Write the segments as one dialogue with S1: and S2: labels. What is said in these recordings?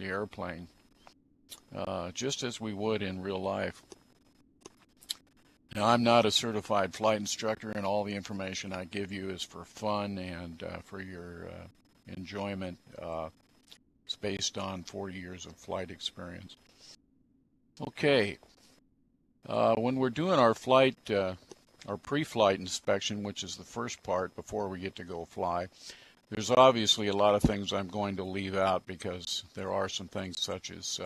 S1: the airplane, just as we would in real life. Now, I'm not a certified flight instructor, and all the information I give you is for fun and for your enjoyment. It's based on 40 years of flight experience. Okay, when we're doing our flight, our pre-flight inspection, which is the first part before we get to go fly, there's obviously a lot of things I'm going to leave out because there are some things such as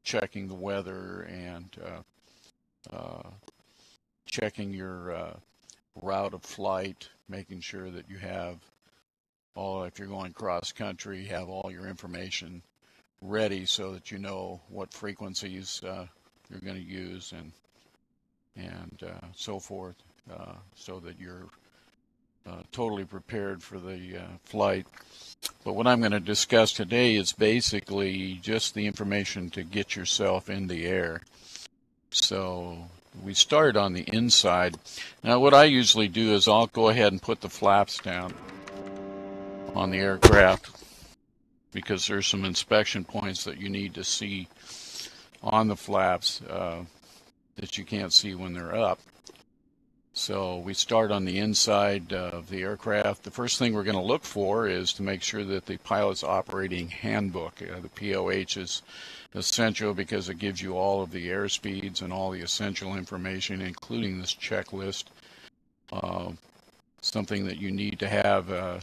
S1: checking the weather and checking your route of flight, making sure that you have all, if you're going cross country, have all your information ready so that you know what frequencies you're going to use and so forth, so that you're totally prepared for the flight. But what I'm going to discuss today is basically just the information to get yourself in the air. So we start on the inside. Now what I usually do is I'll go ahead and put the flaps down on the aircraft because there's some inspection points that you need to see on the flaps that you can't see when they're up. So we start on the inside of the aircraft. The first thing we're going to look for is to make sure that the pilot's operating handbook, the POH, is essential because it gives you all of the airspeeds and all the essential information, including this checklist. Something that you need to have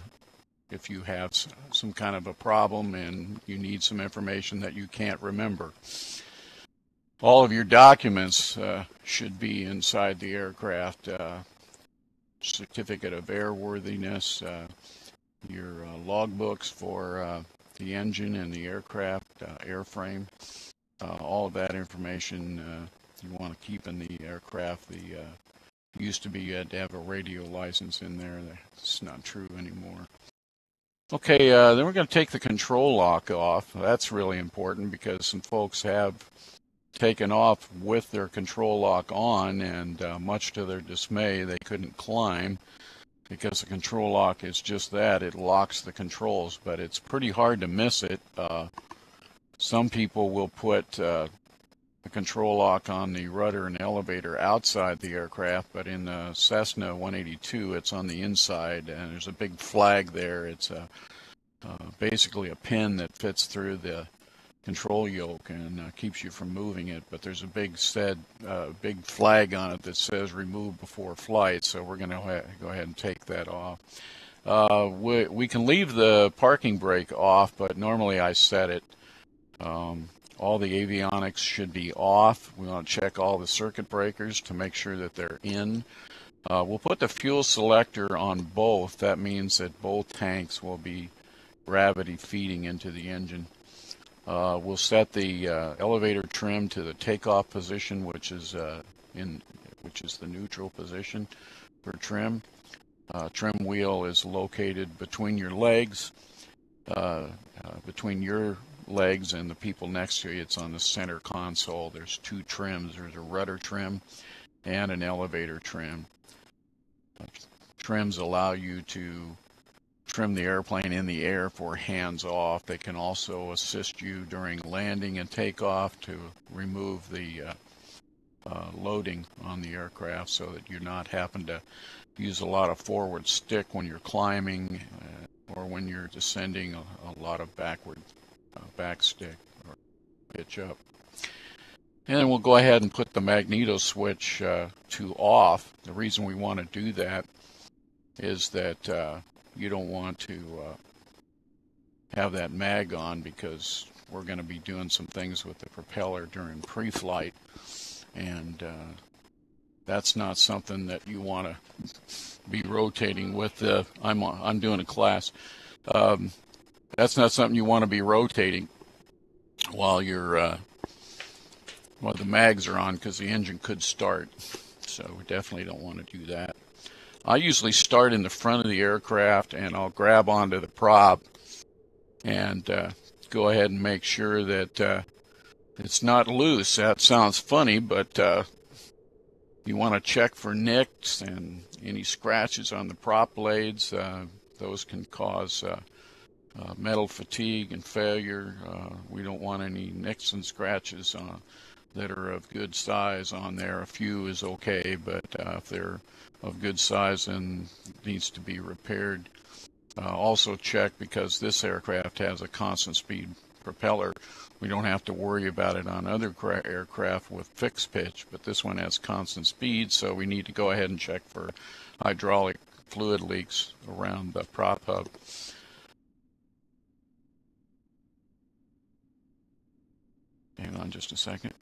S1: if you have some kind of a problem and you need some information that you can't remember. All of your documents should be inside the aircraft. Certificate of airworthiness, your logbooks for the engine and the aircraft, airframe. All of that information you want to keep in the aircraft. Used to be you had to have a radio license in there. That's not true anymore. Okay, then we're going to take the control lock off. That's really important because some folks have taken off with their control lock on, and much to their dismay, they couldn't climb because the control lock is just that. It locks the controls, but it's pretty hard to miss it. Some people will put the control lock on the rudder and elevator outside the aircraft, but in the Cessna 182, it's on the inside, and there's a big flag there. It's basically a pin that fits through the control yoke and keeps you from moving it, but there's a big flag on it that says remove before flight, so we're going to go ahead and take that off. We can leave the parking brake off, but normally I set it. All the avionics should be off. We want to check all the circuit breakers to make sure that they're in. We'll put the fuel selector on both. That means that both tanks will be gravity feeding into the engine. We'll set the elevator trim to the takeoff position, which is the neutral position for trim. Trim wheel is located between your legs, between your legs and the people next to you. It's on the center console. There's two trims. There's a rudder trim and an elevator trim. Trims allow you to trim the airplane in the air for hands off. They can also assist you during landing and takeoff to remove the loading on the aircraft so that you're not having to use a lot of forward stick when you're climbing or when you're descending, a lot of backward back stick or pitch up. And then we'll go ahead and put the magneto switch to off. The reason we want to do that is that you don't want to have that mag on because we're going to be doing some things with the propeller during pre-flight, and that's not something that you want to be rotating with. I'm doing a class. That's not something you want to be rotating while you're while the mags are on, because the engine could start. So we definitely don't want to do that. I usually start in the front of the aircraft and I'll grab onto the prop and go ahead and make sure that it's not loose. That sounds funny, but you want to check for nicks and any scratches on the prop blades. Those can cause metal fatigue and failure. We don't want any nicks and scratches that are of good size on there. A few is okay, but if they're of good size, then it needs to be repaired. Also check, because this aircraft has a constant speed propeller, we don't have to worry about it on other aircraft with fixed pitch, but this one has constant speed, so we need to go ahead and check for hydraulic fluid leaks around the prop hub. Hang on just a second.